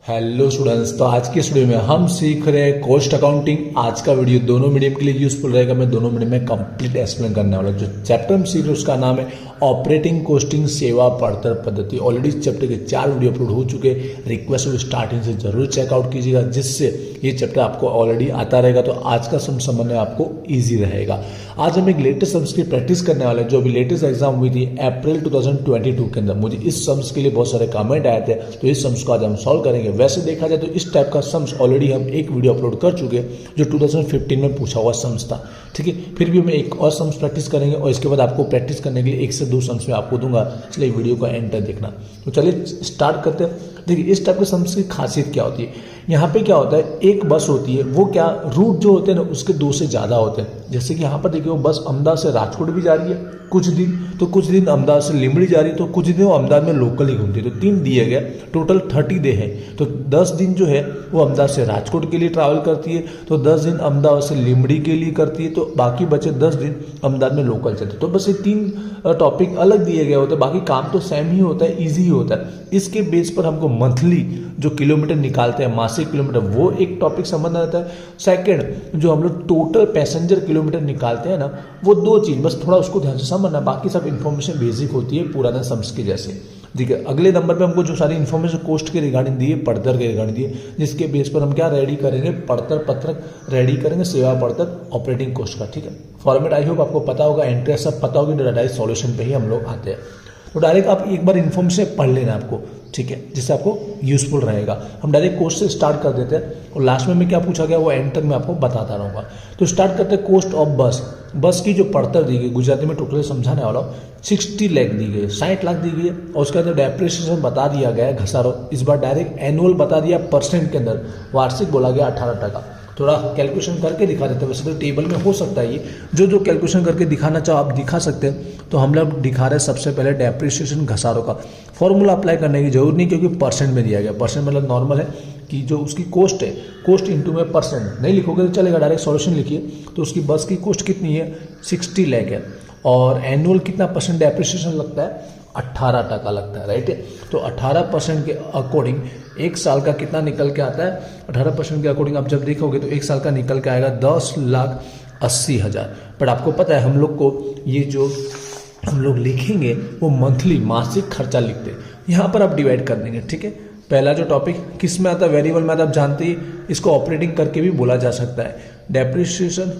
Hello students, तो आज की इस वीडियो में हम सीख रहे हैं कॉस्ट अकाउंटिंग। आज का वीडियो दोनों मीडियम के लिए यूजफुल रहेगा। मैं दोनों मीडियम में कंप्लीट एक्सप्लेन करने वाला हूं। जो चैप्टर हम सीख रहे हैं उसका नाम है ऑपरेटिंग कॉस्टिंग सेवा पड़तर पद्धति। ऑलरेडी इस चैप्टर के 4 वीडियो अपलोड हो चुके हैं। रिक्वेस्ट है स्टार्टिंग से जरूर चेकआउट कीजिएगा, जिससे ये चैप्टर आपको ऑलरेडी आता रहेगा। तो आज का सम समझने आपको ईजी रहेगा। आज हम एक लेटेस्ट सम्स की प्रैक्टिस करने वाले हैं, जो अभी लेटेस्ट एग्जाम हुई थी अप्रैल 2022 के अंदर। मुझे इस सम्स के लिए बहुत सारे कमेंट आए थे, तो इस सम्स को आज हम सॉल्व करेंगे। वैसे देखा जाए तो इस टाइप का सम्स ऑलरेडी हम एक वीडियो अपलोड कर चुके हैं, जो 2015 में पूछा हुआ सम्स था। ठीक है, फिर भी हम एक और सम्स प्रैक्टिस करेंगे और इसके बाद आपको प्रैक्टिस करने के लिए 1 से 2 सम्स में आपको दूंगा, इसलिए वीडियो का एंड तक देखना। तो चलिए स्टार्ट करते हैं। देखिए, इस टाइप के सम्स की खासियत क्या होती है। यहाँ पे क्या होता है, एक बस होती है, वो क्या रूट जो होते हैं ना उसके 2 से ज़्यादा होते हैं। जैसे कि यहाँ पर देखिए, वो बस अहमदाबाद से राजकोट भी जा रही है कुछ दिन, तो कुछ दिन अहमदाबाद से लिमड़ी जा रही है, तो कुछ दिन वो अहमदाबाद में लोकल ही घूमती है। तो 3 दिए गए, टोटल 30 डे है। तो 10 दिन जो है वो अहमदाबाद से राजकोट के लिए ट्रैवल करती है, तो 10 दिन अहमदाबाद से लिमड़ी के लिए करती है, तो बाकी बचे 10 दिन अहमदाबाद में लोकल चलते। तो बस ये 3 टॉपिक अलग दिए गए होते हैं, बाकी काम तो सेम ही होता है, ईजी ही होता है। इसके बेस पर हमको मंथली जो किलोमीटर निकालते हैं, मासिक किलोमीटर, वो एक टॉपिक समझना रहता है। सेकंड, जो हम लोग टोटल पैसेंजर किलोमीटर निकालते हैं ना, वो 2 चीज बस थोड़ा उसको ध्यान से समझना, बाकी सब इन्फॉर्मेशन बेसिक होती है पुराना सम्स के जैसे। ठीक है, अगले नंबर पे हमको जो सारी इन्फॉर्मेशन कोस्ट के रिगार्डिंग दी है, पड़तर के रिगार्डिंग दी है, जिसके बेस पर हम क्या रेडी करेंगे, पड़तर पत्रक रेडी करेंगे, सेवा पड़तर ऑपरेटिंग कोस्ट का। ठीक है, फॉर्मेट आई होप आपको पता होगा, एंट्री सब पता होगी, डायरेक्ट सॉल्यूशन पे ही हम लोग आते हैं। तो डायरेक्ट आप एक बार इन्फॉर्मेशन पढ़ लेना आपको, ठीक है, जिससे आपको यूजफुल रहेगा। हम डायरेक्ट कोस्ट से स्टार्ट कर देते हैं और लास्ट में क्या पूछा गया वो एंड तक मैं आपको बताता रहूँगा। तो स्टार्ट करते हैं कोस्ट ऑफ बस। बस की जो पड़तर दी गई, गुजराती में टोटल समझाने वाला हूँ, 60 लाख दी गई, 60 लाख दी गई है। और उसके अंदर डेप्रिसिएशन बता दिया गया है घसारो, इस बार डायरेक्ट एनुअल बता दिया, परसेंट के अंदर वार्षिक बोला गया 18%। थोड़ा कैलकुलेशन करके दिखा देते हैं, वैसे तो टेबल में हो सकता है ये, जो कैलकुलेशन करके दिखाना चाहो आप दिखा सकते हैं। तो हम लोग दिखा रहे हैं सबसे पहले डेप्रिसिएशन घसारों का। फॉर्मूला अप्लाई करने की जरूरत नहीं, क्योंकि परसेंट में दिया गया। परसेंट मतलब नॉर्मल है कि जो उसकी कोस्ट है, कोस्ट इंटू में परसेंट नहीं लिखोगे तो चलेगा, डायरेक्ट सॉल्यूशन लिखिए। तो उसकी बस की कोस्ट कितनी है, 60 लाख है, और एनुअल कितना परसेंट डेप्रिसिएशन लगता है, 18% लगता है, राइट है। तो 18% के अकॉर्डिंग 1 साल का कितना निकल के आता है, 18% के अकॉर्डिंग आप जब देखोगे तो 1 साल का निकल के आएगा 10,80,000। बट आपको पता है हम लोग को ये जो हम लोग लिखेंगे वो मंथली मासिक खर्चा लिखते हैं। यहाँ पर आप डिवाइड कर देंगे। ठीक है, पहला जो टॉपिक किस में आता है, वेरिएबल में आता है, आप जानते ही, इसको ऑपरेटिंग करके भी बोला जा सकता है। डेप्रिसिएशन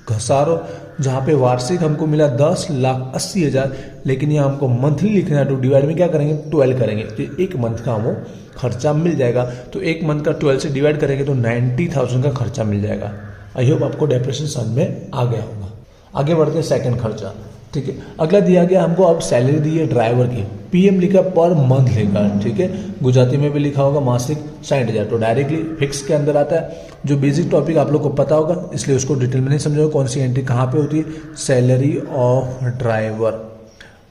घसारो, जहाँ पे वार्षिक हमको मिला 10,80,000, लेकिन यहाँ हमको मंथली लिखना है, तो डिवाइड में क्या करेंगे, 12 करेंगे, तो 1 मंथ का वो खर्चा मिल जाएगा। तो 1 मंथ का 12 से डिवाइड करेंगे तो 90,000 का खर्चा मिल जाएगा। आई होप आपको डेप्रिसिएशन समझ में आ गया होगा। आगे बढ़ते हैं सेकंड खर्चा। ठीक है, अगला दिया गया हमको, अब सैलरी दी है ड्राइवर की, पीएम लिखा पर मंथ लिखा। ठीक है, गुजराती में भी लिखा होगा मासिक 60,000, तो डायरेक्टली फिक्स के अंदर आता है। जो बेसिक टॉपिक आप लोग को पता होगा, इसलिए उसको डिटेल में नहीं समझाऊंगा, कौन सी एंट्री कहाँ पे होती है। सैलरी ऑफ ड्राइवर,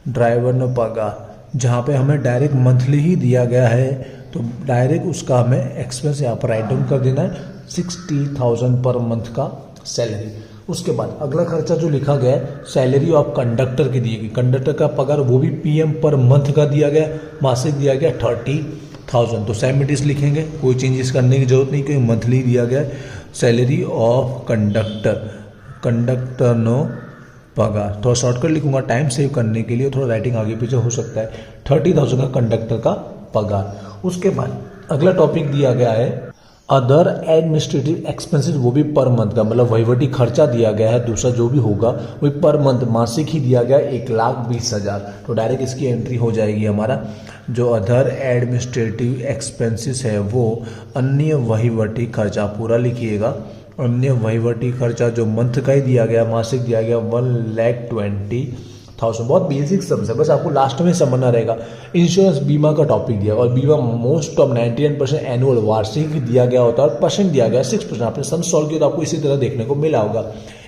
ड्राइवर ने पगार, जहाँ पे हमें डायरेक्ट मंथली ही दिया गया है, तो डायरेक्ट उसका हमें एक्सपेंस यहाँ पर राइट डाउन कर देना है, 60,000 पर मंथ का सैलरी। उसके बाद अगला खर्चा जो लिखा गया है, सैलरी ऑफ कंडक्टर की दी गई, कंडक्टर का पगार वो भी पीएम पर मंथ का दिया गया, मासिक दिया गया 30,000। तो सेम इट इज लिखेंगे, कोई चेंजेस करने की जरूरत नहीं, क्योंकि मंथली दिया गया है। सैलरी ऑफ कंडक्टर, कंडक्टर नो पगार, थोड़ा शॉर्टकट लिखूंगा टाइम सेव करने के लिए, थोड़ा राइटिंग आगे पीछे हो सकता है। 30,000 का कंडक्टर का पगार। उसके बाद अगला टॉपिक दिया गया है अदर एडमिनिस्ट्रेटिव एक्सपेंसेस, वो भी पर मंथ का, मतलब वहीवटी खर्चा दिया गया है। दूसरा जो भी होगा वो पर मंथ मासिक ही दिया गया, 1,20,000। तो डायरेक्ट इसकी एंट्री हो जाएगी हमारा, जो अदर एडमिनिस्ट्रेटिव एक्सपेंसेस है वो अन्य वहीवटी खर्चा, पूरा लिखिएगा। अन्य वहीवटी खर्चा जो मंथ का ही दिया गया, मासिक दिया गया 1,20,000। बहुत बेसिक सम्स है, बस आपको लास्ट में समझना रहेगा। इंश्योरेंस बीमा का टॉपिक दिया, और बीमा मोस्ट ऑफ 99% एनुअल वार्षिक दिया गया होता है, और परसेंट दिया गया 6%। आपने सम सॉल्व किया तो आपको इसी तरह देखने को मिला होगा।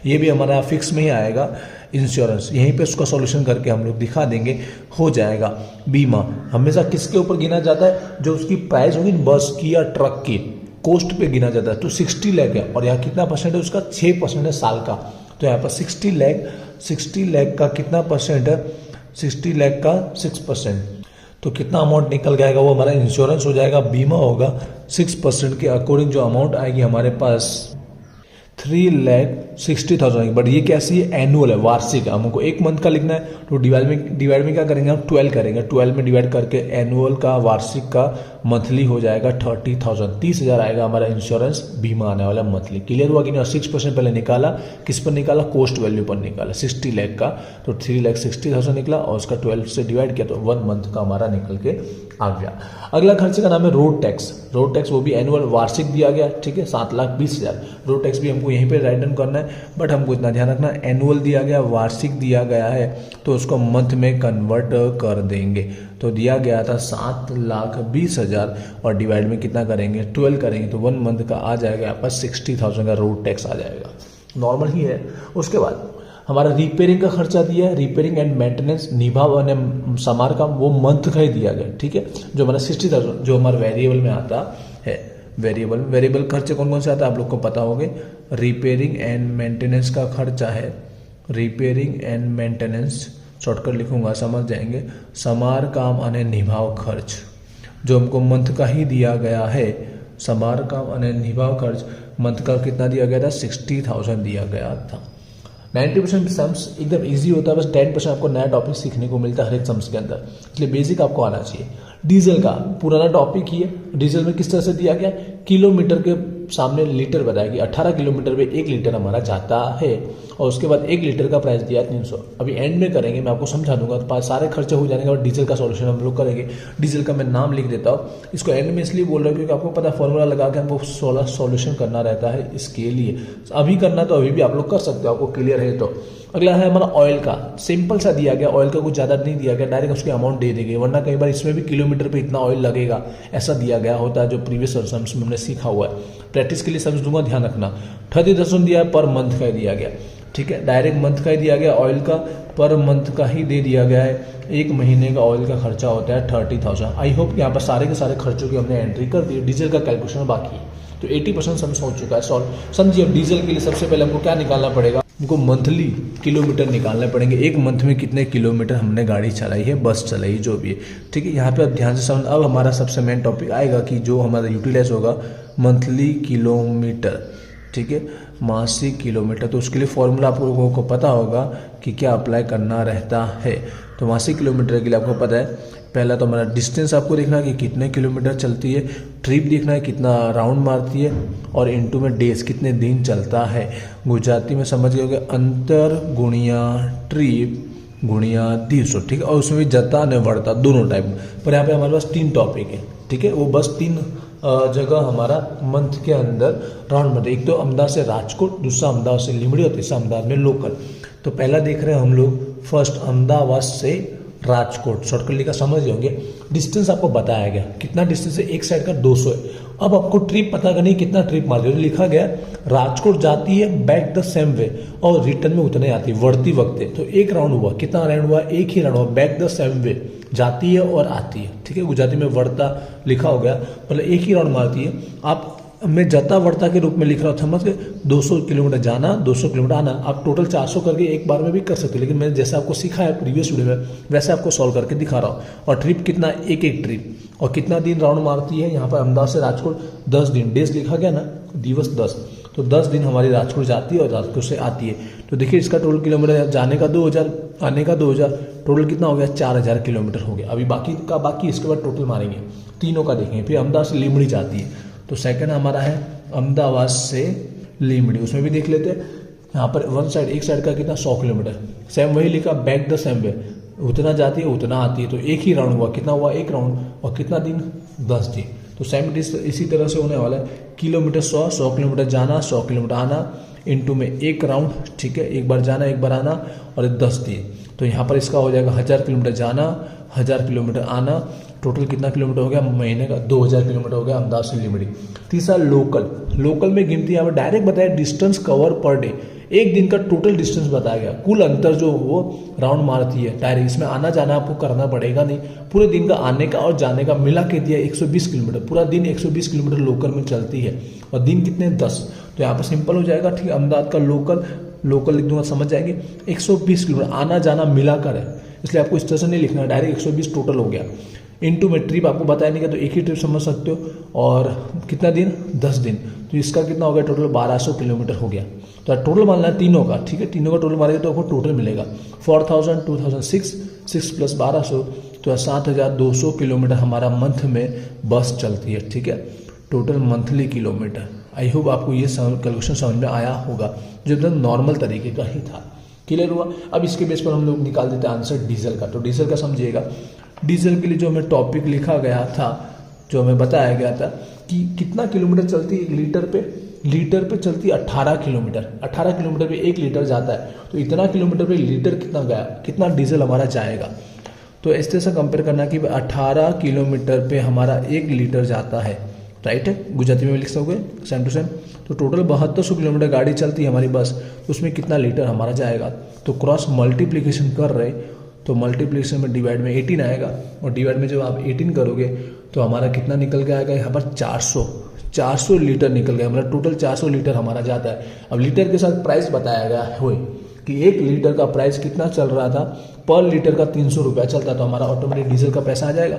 ये भी हमारा फिक्स में ही आएगा इंश्योरेंस, यहीं पे उसका सॉल्यूशन करके हम लोग दिखा देंगे, हो जाएगा। बीमा हमेशा किसके ऊपर गिना जाता है, जो उसकी प्राइस होगी बस की या ट्रक की, कोस्ट पे गिना जाता है। तो 60 लाख है, और यहाँ कितना परसेंट है उसका, 6% है साल का। तो यहाँ पर 60 लाख का कितना परसेंट है, 60 लाख का 6%, तो कितना अमाउंट निकल जाएगा, वो हमारा इंश्योरेंस हो जाएगा, बीमा होगा 6% के अकॉर्डिंग जो अमाउंट आएगी हमारे पास 3,60,000। बट ये कैसी है, एनुअल है, वार्षिक है। हमको एक मंथ का लिखना है तो डिवाइड में क्या करेंगे हम, 12 करेंगे, 12 में डिवाइड करके एनुअल का, वार्षिक का मंथली हो जाएगा 30,000, 30,000 आएगा हमारा इंश्योरेंस बीमा आने वाला मंथली। क्लियर हुआ कि नहीं। 6% पहले निकाला, किस पर निकाला, कोस्ट वैल्यू पर निकाला, 60 लाख का, तो 3,60,000 निकला और उसका 12 से डिवाइड किया तो 1 मंथ का हमारा निकल के आ गया। अगला खर्चे का नाम है रोड टैक्स। रोड टैक्स वो भी एनुअल, वार्षिक दिया गया, ठीक है, 7,20,000। रोड टैक्स भी हमको यहीं पे राइट डाउन करना है, बट हमको इतना ध्यान रखना, एनुअल दिया गया, वार्षिक दिया गया है तो उसको मंथ में कन्वर्ट कर देंगे। तो दिया गया था 7,20,000 और डिवाइड में कितना करेंगे, 12 करेंगे तो 1 मंथ का आ जाएगा यहाँ पर 60,000 का रोड टैक्स आ जाएगा। नॉर्मल ही है। उसके बाद हमारा रिपेयरिंग का खर्चा दिया है, रिपेयरिंग एंड मेंटेनेंस, निभाव और समारकाम, वो मंथ का ही दिया गया, ठीक है, जो हमारा 60,000 जो हमारा वेरिएबल में आता है। वेरिएबल खर्चे कौन कौन से आता है आप लोग को पता होंगे। रिपेयरिंग एंड मेंटेनेंस का खर्चा है, रिपेयरिंग एंड मेंटेनेंस, शॉर्टकट लिखूंगा समझ जाएंगे। समारकाम और निभाव खर्च जो हमको मंथ का ही दिया गया है, समारकाम और निभाव खर्च मंथ का कितना दिया गया था, 60,000 दिया गया था। 90% सम्स एकदम इजी होता है, बस 10% आपको नया टॉपिक सीखने को मिलता है हर एक सम्स के अंदर, इसलिए बेसिक आपको आना चाहिए। डीजल का पुराना टॉपिक ही है। डीजल में किस तरह से दिया गया, किलोमीटर के सामने लीटर बताया कि 18 किलोमीटर में 1 लीटर हमारा जाता है और उसके बाद 1 लीटर का प्राइस दिया 300। अभी एंड में करेंगे, मैं आपको समझा दूंगा, तो सारे खर्चे हो जाने के बाद डीजल का सॉल्यूशन हम लोग करेंगे। डीजल का मैं नाम लिख देता हूँ, इसको एंड में इसलिए बोल रहा हूँ क्योंकि आपको पता है फॉर्मूला लगा के हमको 16 सॉल्यूशन करना रहता है, इसके लिए अभी करना तो अभी भी आप लोग कर सकते हो, आपको क्लियर है तो। अगला है हमारा ऑयल का, सिंपल सा दिया गया, ऑयल का कुछ ज़्यादा नहीं दिया गया, डायरेक्ट उसकी अमाउंट दे देंगे, वरना कई बार इसमें भी किलोमीटर पे इतना ऑयल लगेगा ऐसा दिया गया होता है, जो प्रीवियस सम्स में हमने सीखा हुआ है। प्रैक्टिस के लिए सम्स दूंगा, ध्यान रखना। 30,000 दिया है, पर मंथ का दिया गया, ठीक है, डायरेक्ट मंथ का ही दिया गया, ऑयल का पर मंथ का ही दे दिया गया है। 1 महीने का ऑयल का खर्चा होता है 30,000। आई होप यहाँ पर सारे के सारे खर्चों की हमने एंट्री कर दी। डीजल का कैलकुलेशन बाकी है, तो 80% सम्स हो चुका है सॉल्व। समझिए, अब डीजल के लिए सबसे पहले हमको क्या निकालना पड़ेगा, हमको मंथली किलोमीटर निकालने पड़ेंगे। 1 मंथ में कितने किलोमीटर हमने गाड़ी चलाई है, बस चलाई, जो भी है, ठीक है। यहाँ पे अब ध्यान से समझ। अब हमारा सबसे मेन टॉपिक आएगा कि जो हमारा यूटिलाइज होगा मंथली किलोमीटर, ठीक है, मासिक किलोमीटर। तो उसके लिए फॉर्मूला आप लोगों को पता होगा कि क्या अप्लाई करना रहता है। तो मासिक किलोमीटर के लिए आपको पता है, पहला तो हमारा डिस्टेंस आपको देखना है कि कितने किलोमीटर चलती है, ट्रिप देखना है कितना राउंड मारती है, और इनटू में डेज कितने दिन चलता है। गुजराती में समझ गए, अंतर गुणिया ट्रिप गुणिया दिवसों, ठीक है, और उसमें भी जता ने बढ़ता दोनों टाइप। पर यहाँ पे हमारे पास 3 टॉपिक है, ठीक है, वो बस 3 जगह हमारा मंथ के अंदर राउंड मारते। एक तो अहमदाबाद से राजकोट, दूसरा अहमदाबाद से लीमड़ी और तीसरा अहमदाबाद में लोकल। तो पहला देख रहे हैं हम लोग, फर्स्ट अहमदाबाद से राजकोट, शॉर्टकट लिखा समझ होंगे। डिस्टेंस आपको बताया गया, कितना डिस्टेंस है, एक साइड का 200 है। अब आपको ट्रिप पता करनी, कितना ट्रिप मारती है, लिखा गया राजकोट जाती है बैक द सेम वे और रिटर्न में उतने आती है बढ़ती वक्त है। तो 1 राउंड हुआ, कितना राउंड हुआ, 1 ही राउंड हुआ, बैक द सेम वे, जाती है और आती है, ठीक है। गुजराती में वर्ता लिखा हो गया, मतलब 1 ही राउंड मारती है। आप मैं जता वर्ता के रूप में लिख रहा हूँ, समझ गए, 200 किलोमीटर जाना, 200 किलोमीटर आना। आप टोटल 400 करके एक बार में भी कर सकते हैं, लेकिन मैंने जैसे आपको सिखाया प्रीवियस वीडियो में वैसे आपको सॉल्व करके दिखा रहा हूँ। और ट्रिप कितना, एक ट्रिप, और कितना दिन राउंड मारती है। यहाँ पर अहमदाबाद से राजकोट 10 दिन, डेज लिखा गया ना, दिवस 10, तो 10 दिन हमारी राजकोट जाती है और राजकोट से आती है। तो देखिए इसका टोटल किलोमीटर, जाने का 2000, आने का 2000, टोटल कितना हो गया, 4000 किलोमीटर हो गया। अभी बाकी का बाकी, इसके बाद टोटल मारेंगे, तीनों का देखेंगे। फिर अहमदाबाद से लीमड़ी जाती है, तो सेकंड हमारा है अहमदाबाद से लीमड़ी, उसमें भी देख लेते हैं। यहाँ पर वन साइड, एक साइड का कितना, 100 किलोमीटर, सेम वही लिखा, बैक द सेम वे, उतना जाती है उतना आती है। तो 1 ही राउंड हुआ, कितना हुआ, 1 राउंड, और कितना दिन, 10 दिन। तो सेम इसी तरह से होने वाला है, किलोमीटर 100 किलोमीटर जाना, 100 किलोमीटर आना, इनटू में 1 राउंड, ठीक है, एक बार जाना एक बार आना, और 10 दिन। तो यहाँ पर इसका हो जाएगा 1000 किलोमीटर जाना, 1000 किलोमीटर आना, टोटल कितना किलोमीटर हो गया, महीने का 2000 किलोमीटर हो गया अहमदाबाद से लिमिटी। तीसरा लोकल, लोकल में गिनती यहाँ पर डायरेक्ट बताया, डिस्टेंस कवर पर डे, एक दिन का टोटल डिस्टेंस बताया गया, कुल अंतर जो वो राउंड मारती है डायरेक्ट। इसमें आना जाना आपको करना पड़ेगा नहीं, पूरे दिन का आने का और जाने का मिला के दिया 120 किलोमीटर, पूरा दिन 120 किलोमीटर लोकल में चलती है, और दिन कितने 10। तो यहाँ पर सिंपल हो जाएगा, ठीक है, अहमदाबाद का लोकल लिख दूंगा, समझ जाएंगे। 120 किलोमीटर आना जाना मिलाकर है, इसलिए आपको इस तरह से नहीं लिखना, डायरेक्ट 120 टोटल हो गया। इनटू में ट्रिप आपको बताया नहीं, तो एक ही ट्रिप समझ सकते हो, और कितना दिन, 10 दिन, तो इसका कितना हो गया टोटल 1200 किलोमीटर हो गया। तो टोटल मानना है तीनों का, ठीक है, तीनों का टोटल मारेगा तो आपको टोटल मिलेगा 4000, 2006, 6 + 1200, तो 7200 किलोमीटर हमारा मंथ में बस चलती है, ठीक है, total monthly kilometre. I hope आपको ये कैलकुलेशन समझ में आया होगा, जो एकदम नॉर्मल तरीके का ही था। क्लियर हुआ। अब इसके बेस पर हम लोग निकाल देते हैं आंसर डीजल का। तो डीजल का समझिएगा, डीजल के लिए जो हमें टॉपिक लिखा गया था, जो हमें बताया गया था कि कितना किलोमीटर चलती है 1 लीटर पे चलती है 18 किलोमीटर, 18 किलोमीटर पे 1 लीटर जाता है, तो इतना किलोमीटर पे लीटर कितना गया, कितना डीजल हमारा जाएगा। तो इस तरह से कंपेयर करना कि 18 किलोमीटर पे हमारा 1 लीटर जाता है, राइट है, गुजराती में लिख सकोगे सेम टू सेम। तो टोटल 7200 किलोमीटर गाड़ी चलती है हमारी बस, तो उसमें कितना लीटर हमारा जाएगा। तो क्रॉस मल्टीप्लीकेशन कर रहे, तो मल्टीप्लीकेशन में डिवाइड में 18 आएगा, और डिवाइड में जब आप 18 करोगे तो हमारा कितना निकल के आएगा यहाँ पर 400 लीटर निकल गया, मतलब टोटल 400 लीटर हमारा जाता है। अब लीटर के साथ प्राइस बताया गया है कि 1 लीटर का प्राइस कितना चल रहा था, पर लीटर का 300 रुपया चलता, तो हमारा ऑटोमेटिक डीजल का पैसा आ जाएगा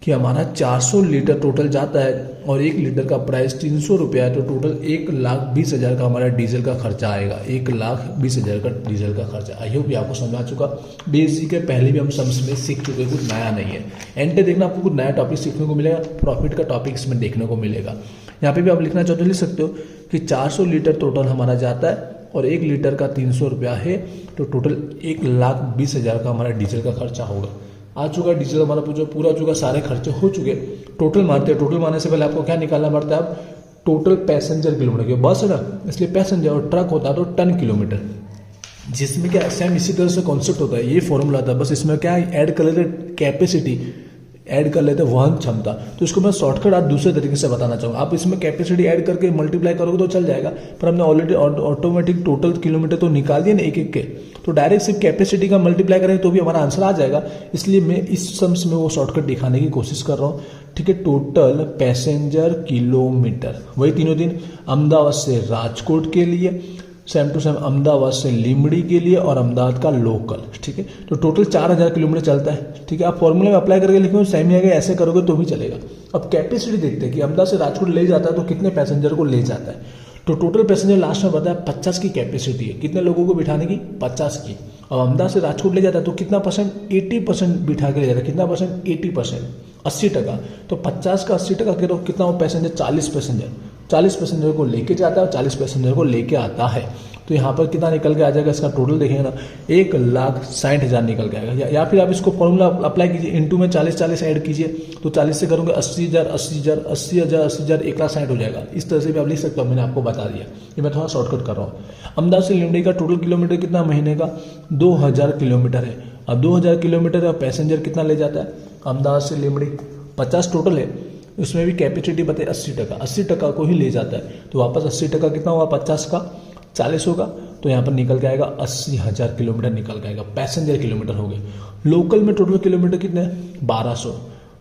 कि हमारा 400 लीटर टोटल जाता है और 1 लीटर का प्राइस 300 रुपया है, तो टोटल 1,20,000 का हमारा डीजल का खर्चा आएगा, 1,20,000 का डीजल का खर्चा। आई होप ये आपको समझ आ चुका। बेसिक है, पहले भी हम सम्स में सीख चुके, कुछ नया नहीं है। एंड पे देखना आपको कुछ नया टॉपिक सीखने को मिलेगा, प्रॉफिट का टॉपिक इसमें देखने को मिलेगा। यहाँ पे भी आप लिखना चाहते हो लिख सकते हो कि 400 लीटर टोटल हमारा जाता है और 1 लीटर का 300 रुपया है, तो टोटल 1,20,000 का हमारा डीजल का खर्चा होगा। आ चुका डीजल हमारा पूरा चुका, सारे खर्चे हो चुके। टोटल मारते हैं, टोटल मारने से पहले आपको क्या निकालना पड़ता है, अब टोटल पैसेंजर किलोमीटर, क्योंकि बस है ना इसलिए पैसेंजर, और ट्रक होता है तो टन किलोमीटर, जिसमें क्या सेम इसी तरह से कॉन्सेप्ट होता है, ये फॉर्मूला था, बस इसमें क्या ऐड कर लेते कैपेसिटी, ऐड कर लेते वहन क्षमता। तो इसको मैं शॉर्टकट आज दूसरे तरीके से बताना चाहूँगा। आप इसमें कैपेसिटी ऐड करके मल्टीप्लाई करोगे तो चल जाएगा, पर हमने ऑलरेडी ऑटोमेटिक टोटल किलोमीटर तो निकाल दिए ना एक एक के, तो डायरेक्ट सिर्फ कैपेसिटी का मल्टीप्लाई करेंगे तो भी हमारा आंसर आ जाएगा। इसलिए मैं इस सम्स में वो शॉर्टकट दिखाने की कोशिश कर रहा हूँ, ठीक है। टोटल पैसेंजर किलोमीटर, वही तीनों दिन अहमदाबाद से राजकोट के लिए, सेम टू सेम अहमदाबाद से लीमड़ी के लिए, और अहमदाबाद का लोकल, ठीक है। तो टोटल 4000 किलोमीटर चलता है, ठीक है। आप फॉर्मूले में अप्लाई करके लिखेंगे सेम ही आएगा, ऐसे करोगे तो भी चलेगा। अब कैपेसिटी देखते हैं कि अहमदाबाद से राजकोट ले जाता है तो कितने पैसेंजर को ले जाता है। तो टोटल पैसेंजर लास्ट में बताया 50 की कैपेसिटी है, कितने लोगों को बिठाने की, 50 की। अब अहमदाबाद से राजकोट ले जाता है तो कितना परसेंट, 80% बिठा के ले जाता है, कितना परसेंट, 80%, 80%। तो 50 का 80% करो कितना हो पैसेंजर, 40 पैसेंजर को लेके जाता है और 40 पैसेंजर को लेके आता है। तो यहाँ पर कितना निकल के आ जाएगा, इसका टोटल देखेंगे ना 1,60,000 निकल के आएगा। या फिर आप इसको फॉर्मूला अप्लाई कीजिए, इनटू में 40 ऐड कीजिए, तो 40 से करोगे 80,000, 80,000, 80,000, 80,000, 1,60,000 हो जाएगा। इस तरह से भी आप लिख सकते हो, मैंने आपको बता दिया, ये मैं थोड़ा शॉर्टकट कर रहा हूँ। अहमदाबाद से लीमड़ी का टोटल किलोमीटर कितना महीने का, 2000 किलोमीटर है। अब 2000 किलोमीटर का पैसेंजर कितना ले जाता है, अहमदाबाद से लीमड़ी 50 टोटल है, उसमें भी कैपेसिटी बताए 80%, 80% को ही ले जाता है। तो वापस 80% कितना हुआ, 50 का 40 होगा, तो यहाँ पर निकल के आएगा 80,000 किलोमीटर निकल के आएगा, पैसेंजर किलोमीटर हो गए। लोकल में टोटल किलोमीटर कितने हैं, 1200,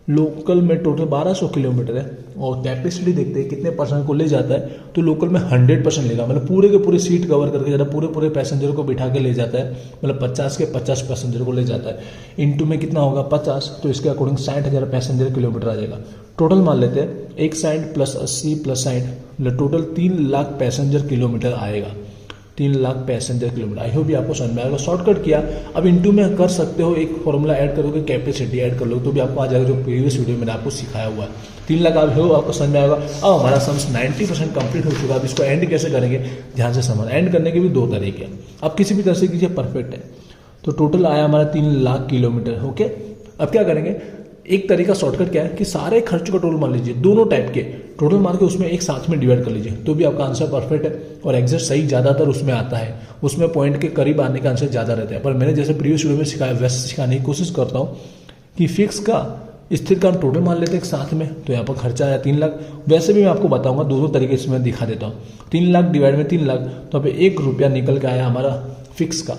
लोकल में टोटल 1200 किलोमीटर है। और कैपेसिटी देखते हैं कितने परसेंट को ले जाता है, तो लोकल में 100% लेगा, मतलब पूरे के पूरे सीट कवर करके जाता है, पूरे पैसेंजर को बिठा के ले जाता है, मतलब 50 के 50 पैसेंजर को ले जाता है। इनटू में कितना होगा 50, तो इसके अकॉर्डिंग 60,000 पैसेंजर किलोमीटर आ जाएगा। टोटल मान लेते हैं 160 + 80 + 60, मतलब टोटल 3 लाख पैसेंजर किलोमीटर आएगा, 3 lakh passenger kilometre. I hope भी आपको समझ में आएगा। शॉर्टकट किया, अब इनटू में कर सकते हो, एक फॉर्मूला ऐड करोगे, कैपेसिटी ऐड कर लो तो भी आपको आ जाएगा, जो प्रीवियस वीडियो में मैंने आपको सिखाया हुआ है। 3 लाख आप हो, आपको समझ में आएगा। अब हमारा सम्स 90% कंप्लीट हो चुका है। अब इसको एंड कैसे करेंगे, ध्यान से समझ। एंड करने के भी 2 तरीके हैं, आप किसी भी तरह से कीजिए, परफेक्ट है। तो टोटल आया हमारा 3 लाख किलोमीटर, ओके। अब क्या करेंगे, एक तरीका शॉर्टकट क्या है कि सारे खर्च का टोटल मान लीजिए, दोनों टाइप के टोटल मार के उसमें एक साथ में डिवाइड कर लीजिए, तो भी आपका आंसर परफेक्ट है। और एग्जैक्ट सही ज़्यादातर उसमें आता है, उसमें पॉइंट के करीब आने का आंसर ज़्यादा रहता है। पर मैंने जैसे प्रीवियस वीडियो में सिखाया वैसे सिखाने की कोशिश करता हूँ कि फिक्स का स्थिर का टोटल मान लेते हैं एक साथ में, तो यहाँ पर खर्चा आया 3 लाख। वैसे भी मैं आपको बताऊंगा, दोनों तरीके से मैं दिखा देता हूँ। 3 लाख डिवाइड में 3 लाख, तो यहाँ पे 1 रुपया निकल के आया हमारा फिक्स का।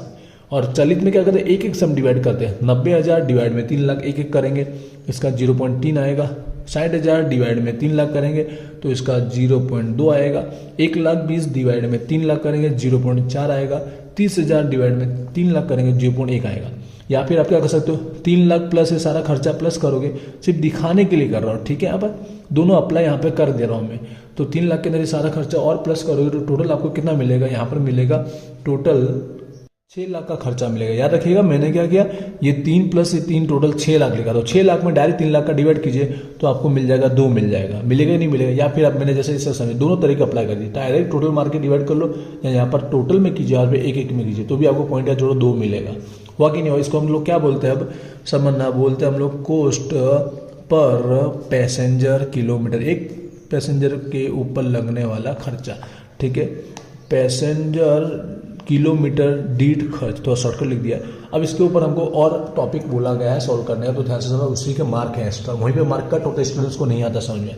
और चलित में क्या करते हैं, एक सम डिवाइड करते हैं, 90,000 डिवाइड में 3 लाख, एक करेंगे, इसका 0.3 आएगा। 60,000 डिवाइड में 3 लाख करेंगे तो इसका 0.2 आएगा। 1,20,000 डिवाइड में 3 लाख करेंगे 0.4 आएगा। 30,000 डिवाइड में 3 लाख करेंगे 0.1 आएगा। या फिर आप क्या कर सकते हो 3 लाख प्लस ये सारा खर्चा प्लस करोगे, सिर्फ दिखाने के लिए कर रहा हूँ, ठीक है। यहाँ पर दोनों अप्लाई यहाँ पे कर दे रहा हूँ मैं। तो 3 लाख के अंदर ये सारा खर्चा और प्लस करोगे तो टोटल आपको कितना मिलेगा, यहाँ पर मिलेगा टोटल 6 लाख का खर्चा मिलेगा। याद रखिएगा मैंने क्या किया, ये 3 प्लस ये 3 टोटल 6 लाख लिखा। तो 6 लाख में डायरेक्ट 3 लाख का डिवाइड कीजिए तो आपको मिल जाएगा 2 मिल जाएगा, मिलेगा ही नहीं मिलेगा। या फिर आप मैंने जैसे इससे समझे दोनों तरीके अप्लाई कर दिए, डायरेक्ट टोटल मार के डिवाइड कर लो या यहाँ पर टोटल में कीजिए और एक एक में कीजिए तो भी आपको पॉइंट या जोड़ो 2 मिलेगा। हुआ कि नहीं हुआ। इसको हम लोग क्या बोलते हैं, अब समझना, बोलते हैं हम लोग कोस्ट पर पैसेंजर किलोमीटर, एक पैसेंजर के ऊपर लगने वाला खर्चा, ठीक है। पैसेंजर किलोमीटर दीठ खर्च, तो शॉर्टकट लिख दिया। अब इसके ऊपर हमको और टॉपिक बोला गया है सॉल्व करने का, तो ध्यान से समझो, उसी के मार्क है एक्स्ट्रा, वहीं पे मार्क का टोटल स्टूडेंट्स को नहीं आता समझ में।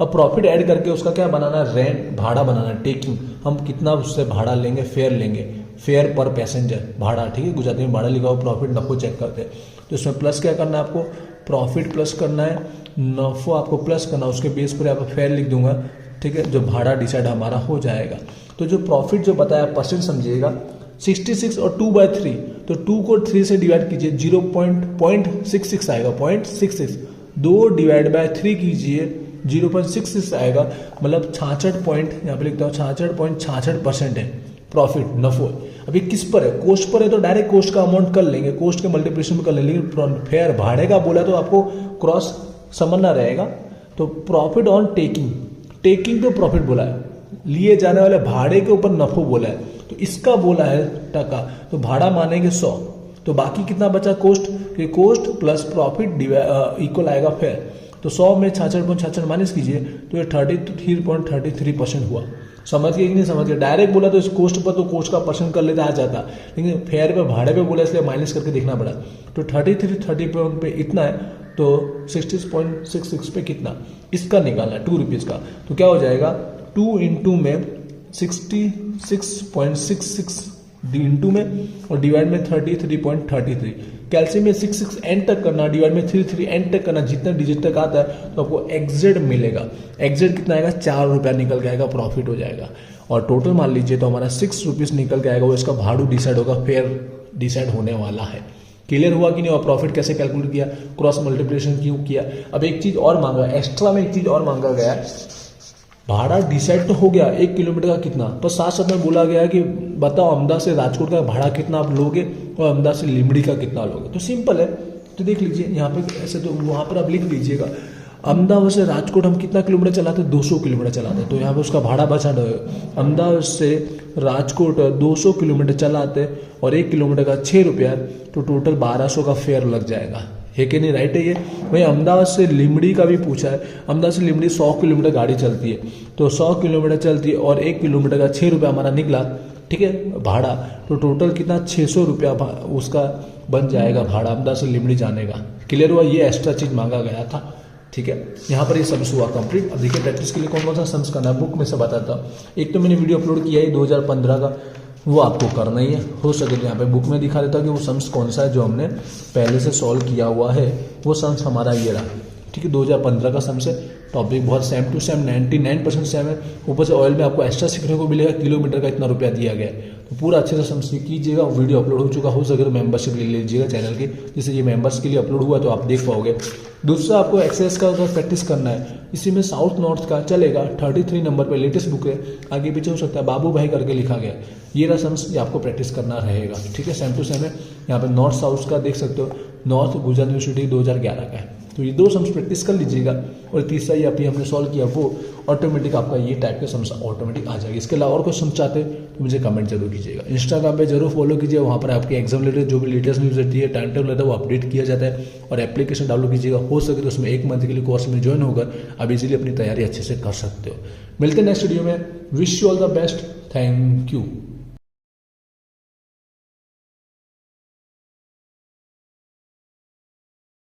अब प्रॉफिट ऐड करके उसका क्या बनाना है, रेंट, भाड़ा बनाना है, टेकिंग, हम कितना उससे भाड़ा लेंगे, फेयर लेंगे, फेयर पर पैसेंजर, भाड़ा, ठीक है। गुजराती में भाड़ा लिखा हो, प्रॉफिट नफो चेक करते हैं। तो इसमें प्लस क्या करना है आपको, प्रॉफिट प्लस करना है, नफो आपको प्लस करना है, उसके बेस पर आप फेयर लिख दूंगा, ठीक है। जो भाड़ा डिसाइड हमारा हो जाएगा। तो जो प्रॉफिट जो बताया परसेंट समझिएगा, 66 और 2/3, तो 2 को 3 से डिवाइड कीजिए 0.66 आएगा, 0.66, 2 डिवाइड बाय 3 कीजिए 0.66 आएगा, मतलब 66 पॉइंट, यहाँ पे लिखता हूँ 66.66% है प्रॉफिट, नफो। अभी किस पर है, कोस्ट पर है तो डायरेक्ट कोस्ट का अमाउंट कर लेंगे, कोस्ट के मल्टीप्लिकेशन में कर लेंगे, लेकिन फेयर भाड़े का बोला तो आपको क्रॉस समझना रहेगा। तो प्रॉफिट ऑन टेकिंग, टेकिंग तो प्रॉफिट बोला है, लिए जाने वाले भाड़े के ऊपर नफो बोला है, तो इसका बोला है टका, तो भाड़ा मानेंगे 100, तो बाकी कितना बचा कोस्ट, कि कोस्ट प्लस प्रॉफिट इक्वल आएगा फेयर। तो 100 में 66.66 माइनस कीजिए तो ये 33.33% हुआ। समझ गए कि नहीं समझ गए। डायरेक्ट बोला तो इस कोस्ट पर तो कोस्ट का परसेंट कर लेते आ जाता, लेकिन फेयर पे भाड़े पे बोला इसलिए माइनस करके देखना पड़ा। तो 30 पे इतना है, तो 60.66 पे कितना, इसका निकालना है 2 रुपीज़ का। तो क्या हो जाएगा, 2 इंटू में 66.66 इंटू में और डिवाइड में 33.33, कैल्सियम में 66 एंड तक करना, डिवाइड में 33 एंड तक करना, जितना डिजिट तक आता है तो आपको एग्जेड मिलेगा। एग्जेड कितना आएगा, 4 रुपया निकल के आएगा, प्रॉफिट हो जाएगा। और टोटल मान लीजिए तो हमारा 6 रुपीज़ निकल के आएगा, वो इसका भाड़ू डिसाइड होगा, फेयर डिसाइड होने वाला है। क्लियर हुआ कि नहीं। और प्रॉफिट कैसे कैलकुलेट किया, क्रॉस मल्टीप्लिकेशन क्यों किया। अब एक चीज और मांगा, एक्स्ट्रा में एक चीज और मांगा गया है, भाड़ा डिसाइड तो हो गया 1 किलोमीटर का कितना, पर साथ साथ में बोला गया कि बताओ अहमदाबाद से राजकोट का भाड़ा कितना आप लोगे और अहमदाबाद से लिमड़ी का कितना लोगे। तो सिंपल है, तो देख लीजिए यहाँ पे ऐसे, तो वहाँ पर आप लिख लीजिएगा अहमदाबाद से राजकोट हम कितना किलोमीटर चलाते हैं, 200 किलोमीटर चलाते हैं, तो यहाँ पे उसका भाड़ा बचा दो। अहमदाबाद से राजकोट 200 किलोमीटर चलाते और 1 किलोमीटर का 6 रुपया, तो टोटल 1200 का फेयर लग जाएगा, है कि नहीं, राइट है ये। वही अहमदाबाद से लिमड़ी का भी पूछा है, अहमदाबाद से लिमड़ी 100 किलोमीटर गाड़ी चलती है, तो 100 किलोमीटर चलती है और 1 किलोमीटर का 6 रुपया हमारा निकला, ठीक है, भाड़ा। तो टोटल कितना, 600 रुपया उसका बन जाएगा भाड़ा अहमदाबाद से लिमड़ी जाने का। क्लियर हुआ, ये एक्स्ट्रा चीज मांगा गया था, ठीक है। यहाँ पर ये सम्स हुआ कंप्लीट। अब देखिए प्रैक्टिस के लिए कौन कौन सा सम्स करना है, बुक में से बताता हूँ। एक तो मैंने वीडियो अपलोड किया है 2015 का, वो आपको करना ही है, हो सके तो यहाँ पे बुक में दिखा देता हूँ कि वो सम्स कौन सा है जो हमने पहले से सॉल्व किया हुआ है। वो सम्स हमारा ये रहा, ठीक है, 2015 का सम्स है। टॉपिक बहुत सेम टू सेम 99% सेम है। ऊपर से ऑयल में आपको एक्स्ट्रा सीखने को मिलेगा, किलोमीटर का इतना रुपया दिया गया है, तो पूरा अच्छे से सम्स कीजिएगा। वीडियो अपलोड हो चुका, हो सके तो मेंबरशिप ले लीजिएगा चैनल की, जिससे ये मेंबर्स के लिए अपलोड हुआ तो आप देख पाओगे। दूसरा आपको एक्सरसाइज का अगर प्रैक्टिस करना है, इसी में साउथ नॉर्थ का चलेगा, 33 नंबर पे लेटेस्ट बुक है, आगे पीछे हो सकता है, बाबू भाई करके लिखा गया। ये रहा सम्स, ये आपको प्रैक्टिस करना रहेगा, ठीक है, सेम टू सेम है। यहाँ पे नॉर्थ साउथ का देख सकते हो, नॉर्थ गुजरात यूनिवर्सिटी 2011 का है, तो ये 2 सम्स प्रैक्टिस कर लीजिएगा। और तीसरा ये अभी हमने सॉल्व किया, वो ऑटोमेटिक आपका ये टाइप के सम्स ऑटोमेटिक आ जाएगी। इसके अलावा और कुछ सम्स चाहते तो मुझे कमेंट जरूर कीजिएगा। इंस्टाग्राम पे जरूर फॉलो कीजिए, वहाँ पर आपके एग्जाम रिलेटेड जो भी लेटेस्ट न्यूज़ रहती है, टाइम टेबल रहता है, वो अपडेट किया जाता है। और एप्लीकेशन डाउनलोड कीजिएगा, हो सके तो उसमें 1 मंथ के लिए कोर्स में ज्वाइन होकर आप इजीली अपनी तैयारी अच्छे से कर सकते हो। मिलते हैं नेक्स्ट वीडियो में। Wish you all the best, thank you.